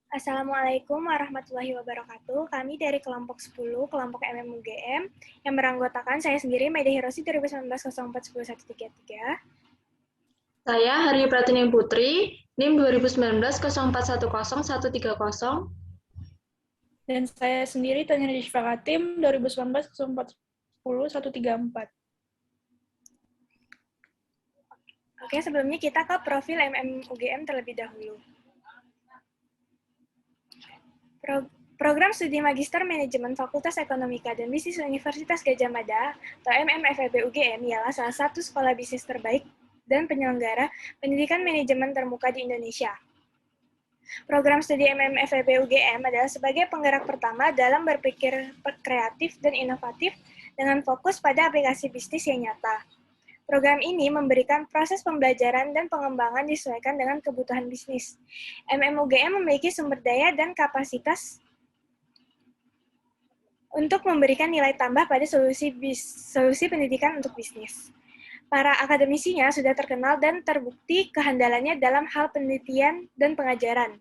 Assalamualaikum warahmatullahi wabarakatuh. Kami dari kelompok 10, kelompok MMUGM, yang beranggotakan saya sendiri, Maida Hiroshi 2019-04-10-133. Saya Hari Pratining Putri, NIM 2019-0410-130. Dan saya sendiri Tanya Rizfa Katim 2019-0410-134. Oke, sebelumnya kita ke profil MMUGM terlebih dahulu. Program Studi Magister Manajemen Fakultas Ekonomika dan Bisnis Universitas Gadjah Mada atau MMFEB UGM ialah salah satu sekolah bisnis terbaik dan penyelenggara pendidikan manajemen termuka di Indonesia. Program studi MMFEB UGM adalah sebagai penggerak pertama dalam berpikir kreatif dan inovatif dengan fokus pada aplikasi bisnis yang nyata. Program ini memberikan proses pembelajaran dan pengembangan disesuaikan dengan kebutuhan bisnis. MMUGM memiliki sumber daya dan kapasitas untuk memberikan nilai tambah pada solusi pendidikan untuk bisnis. Para akademisinya sudah terkenal dan terbukti kehandalannya dalam hal penelitian dan pengajaran.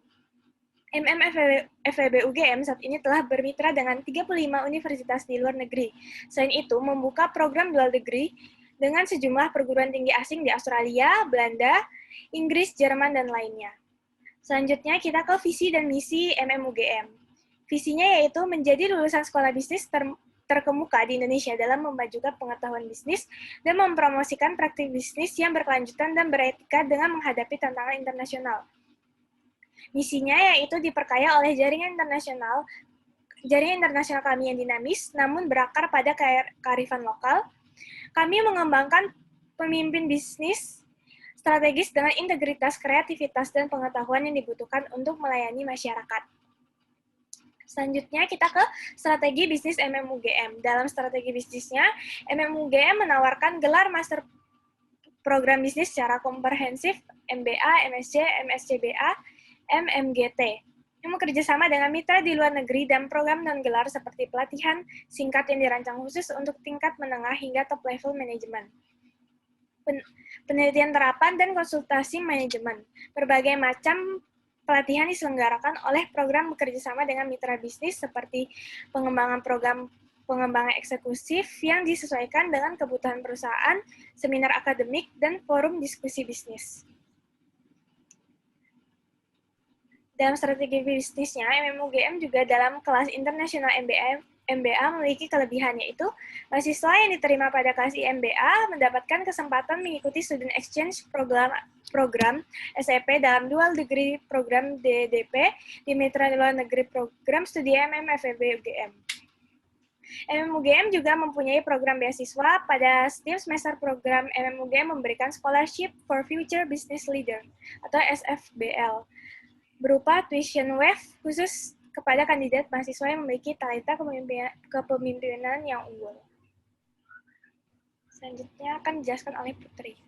MMFEB UGM saat ini telah bermitra dengan 35 universitas di luar negeri. Selain itu, membuka program dual degree dengan sejumlah perguruan tinggi asing di Australia, Belanda, Inggris, Jerman, dan lainnya. Selanjutnya, kita ke visi dan misi MMUGM. Visinya yaitu menjadi lulusan sekolah bisnis terkemuka di Indonesia dalam memajukan pengetahuan bisnis dan mempromosikan praktik bisnis yang berkelanjutan dan beretika dengan menghadapi tantangan internasional. Misinya yaitu diperkaya oleh jaringan internasional kami yang dinamis, namun berakar pada kearifan lokal. Kami mengembangkan pemimpin bisnis strategis dengan integritas, kreativitas, dan pengetahuan yang dibutuhkan untuk melayani masyarakat. Selanjutnya kita ke strategi bisnis MMUGM. Dalam strategi bisnisnya, MMUGM menawarkan gelar master program bisnis secara komprehensif MBA, MSc, MSCBA, MMGT, yang bekerjasama dengan mitra di luar negeri dan program non-gelar seperti pelatihan singkat yang dirancang khusus untuk tingkat menengah hingga top level manajemen. Penelitian terapan dan konsultasi manajemen. Berbagai macam pelatihan diselenggarakan oleh program bekerjasama dengan mitra bisnis seperti pengembangan program pengembangan eksekutif yang disesuaikan dengan kebutuhan perusahaan, seminar akademik, dan forum diskusi bisnis. Dalam strategi bisnisnya, MMUGM juga dalam kelas internasional MBA memiliki kelebihan, yaitu mahasiswa yang diterima pada kelas MBA mendapatkan kesempatan mengikuti student exchange program SEP dalam dual degree program DDP di mitra luar negeri program studi MMFEB UGM. MMUGM juga mempunyai program beasiswa. Pada setiap semester program MMUGM memberikan Scholarship for Future Business Leader atau SFBL berupa tuition waiver khusus kepada kandidat mahasiswa yang memiliki talenta kepemimpinan yang unggul. Selanjutnya akan dijelaskan oleh Putri.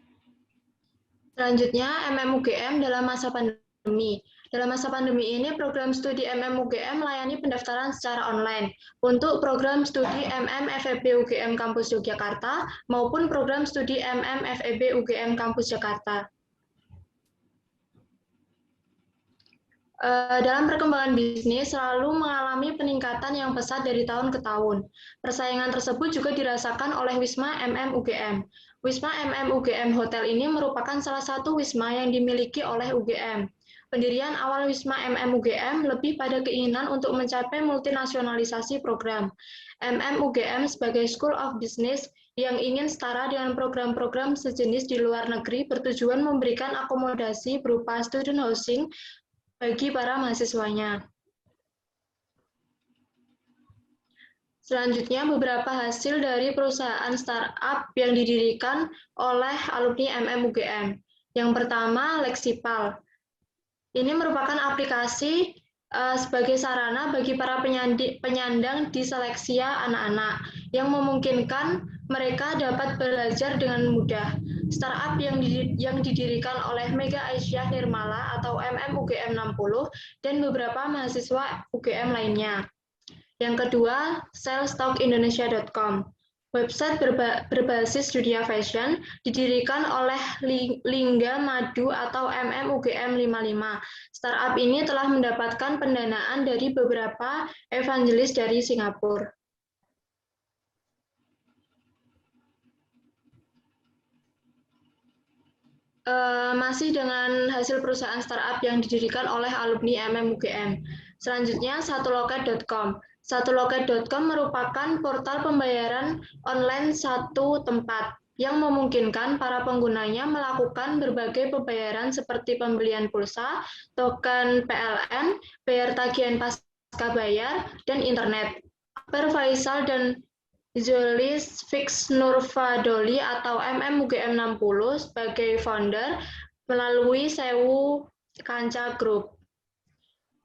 Selanjutnya, MMUGM dalam masa pandemi. Dalam masa pandemi ini, program studi MMUGM melayani pendaftaran secara online untuk program studi MMFEB UGM Kampus Yogyakarta maupun program studi MMFEB UGM Kampus Jakarta. Dalam perkembangan bisnis selalu mengalami peningkatan yang pesat dari tahun ke tahun. Persaingan tersebut juga dirasakan oleh Wisma MMUGM. Wisma MMUGM Hotel ini merupakan salah satu wisma yang dimiliki oleh UGM. Pendirian awal Wisma MMUGM lebih pada keinginan untuk mencapai multinasionalisasi program. MMUGM sebagai School of Business yang ingin setara dengan program-program sejenis di luar negeri bertujuan memberikan akomodasi berupa student housing bagi para mahasiswanya. Selanjutnya, beberapa hasil dari perusahaan startup yang didirikan oleh alumni MMUGM. Yang pertama, Lexipal. Ini merupakan aplikasi sebagai sarana bagi para penyandang disleksia anak-anak yang memungkinkan mereka dapat belajar dengan mudah. Startup yang didirikan oleh Mega Aisyah Nirmala atau MMUGM 60 dan beberapa mahasiswa UGM lainnya. Yang kedua, sellstockindonesia.com. Website berbasis dunia fashion didirikan oleh Lingga Madu atau MMUGM 55. Startup ini telah mendapatkan pendanaan dari beberapa evangelis dari Singapura. Masih dengan hasil perusahaan startup yang didirikan oleh alumni MMUGM. Selanjutnya, satuloket.com. Satuloket.com merupakan portal pembayaran online satu tempat yang memungkinkan para penggunanya melakukan berbagai pembayaran seperti pembelian pulsa, token PLN, bayar tagihan pasca bayar, dan internet. Per Faisal dan Zulis Fix Nurfadoli atau MMUGM 60 sebagai founder melalui Sewu Kanca Group.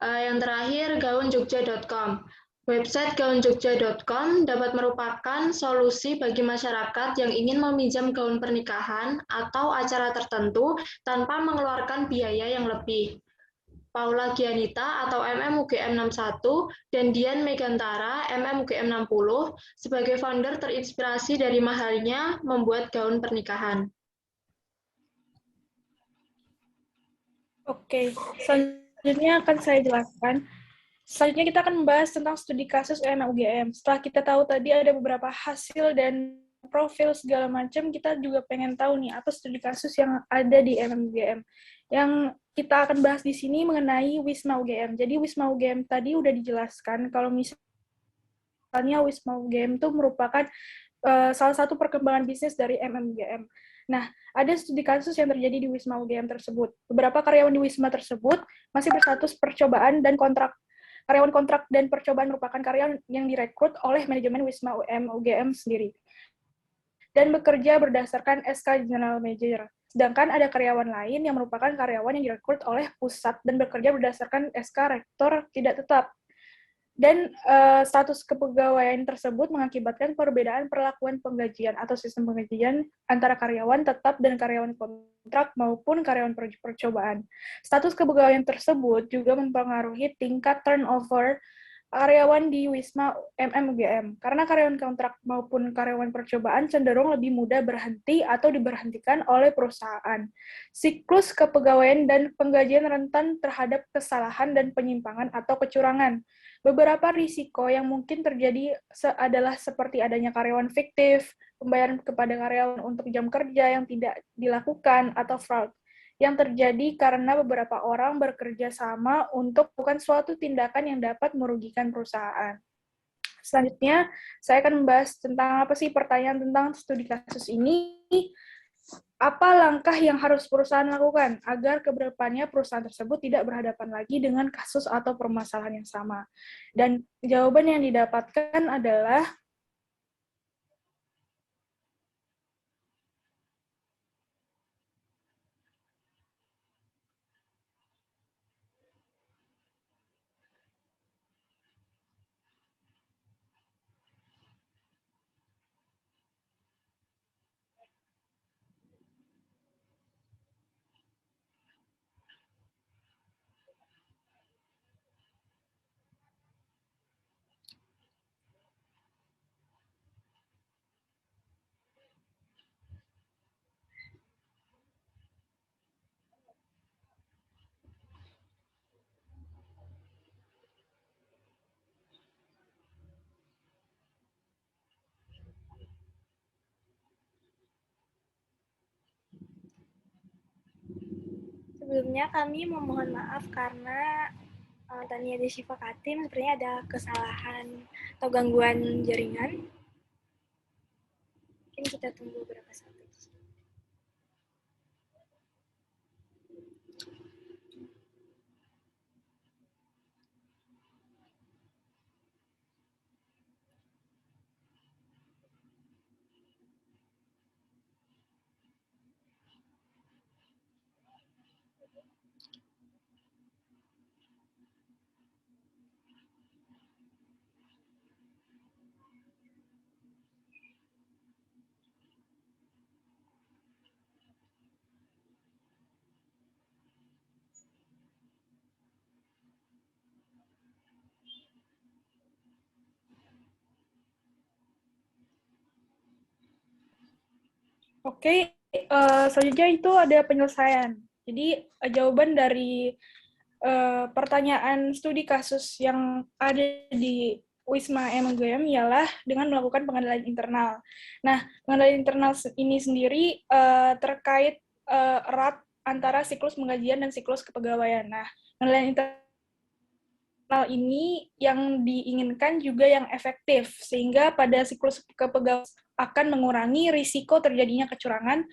Yang terakhir, gaunjogja.com. Website gaunjogja.com dapat merupakan solusi bagi masyarakat yang ingin meminjam gaun pernikahan atau acara tertentu tanpa mengeluarkan biaya yang lebih. Paula Gianita atau MMUGM 61 dan Dian Megantara MMUGM 60 sebagai founder terinspirasi dari mahalnya membuat gaun pernikahan. Oke, selanjutnya akan saya jelaskan. Selanjutnya kita akan membahas tentang studi kasus MMUGM. Setelah kita tahu tadi ada beberapa hasil dan profil segala macam, kita juga pengen tahu nih apa studi kasus yang ada di MMUGM. Yang kita akan bahas di sini mengenai Wisma UGM. Jadi Wisma UGM tadi udah dijelaskan kalau misalnya Wisma UGM itu merupakan salah satu perkembangan bisnis dari MMUGM. Nah, ada studi kasus yang terjadi di Wisma UGM tersebut. Beberapa karyawan di Wisma tersebut masih berstatus percobaan dan kontrak. Karyawan kontrak dan percobaan merupakan karyawan yang direkrut oleh manajemen Wisma UGM sendiri dan bekerja berdasarkan SK General Manager. Sedangkan ada karyawan lain yang merupakan karyawan yang direkrut oleh pusat dan bekerja berdasarkan SK Rektor tidak tetap. Dan status kepegawaian tersebut mengakibatkan perbedaan perlakuan penggajian atau sistem penggajian antara karyawan tetap dan karyawan kontrak maupun karyawan percobaan. Status kepegawaian tersebut juga mempengaruhi tingkat turnover karyawan di Wisma MMUGM, karena karyawan kontrak maupun karyawan percobaan cenderung lebih mudah berhenti atau diberhentikan oleh perusahaan. Siklus kepegawaian dan penggajian rentan terhadap kesalahan dan penyimpangan atau kecurangan. Beberapa risiko yang mungkin terjadi adalah seperti adanya karyawan fiktif, pembayaran kepada karyawan untuk jam kerja yang tidak dilakukan, atau fraud yang terjadi karena beberapa orang bekerja sama untuk bukan suatu tindakan yang dapat merugikan perusahaan. Selanjutnya, saya akan membahas tentang apa sih pertanyaan tentang studi kasus ini. Apa langkah yang harus perusahaan lakukan agar kedepannya perusahaan tersebut tidak berhadapan lagi dengan kasus atau permasalahan yang sama? Dan jawaban yang didapatkan adalah Sebelumnya kami memohon maaf karena Tania Deshiva Katim sepertinya ada kesalahan atau gangguan jaringan. Mungkin kita tunggu beberapa saat lagi. Oke, selanjutnya itu ada penyelesaian. Jadi jawaban dari pertanyaan studi kasus yang ada di Wisma MUGM ialah dengan melakukan pengendalian internal. Nah, pengendalian internal ini sendiri terkait erat antara siklus penggajian dan siklus kepegawaian. Nah, pengendalian internal ini yang diinginkan juga yang efektif, sehingga pada siklus kepegawaian akan mengurangi risiko terjadinya kecurangan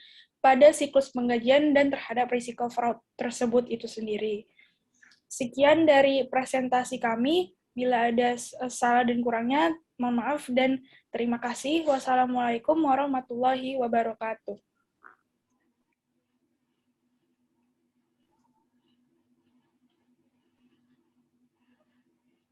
pada siklus penggajian dan terhadap risiko fraud tersebut itu sendiri. Sekian dari presentasi kami. Bila ada salah dan kurangnya, mohon maaf dan terima kasih. Wassalamualaikum warahmatullahi wabarakatuh.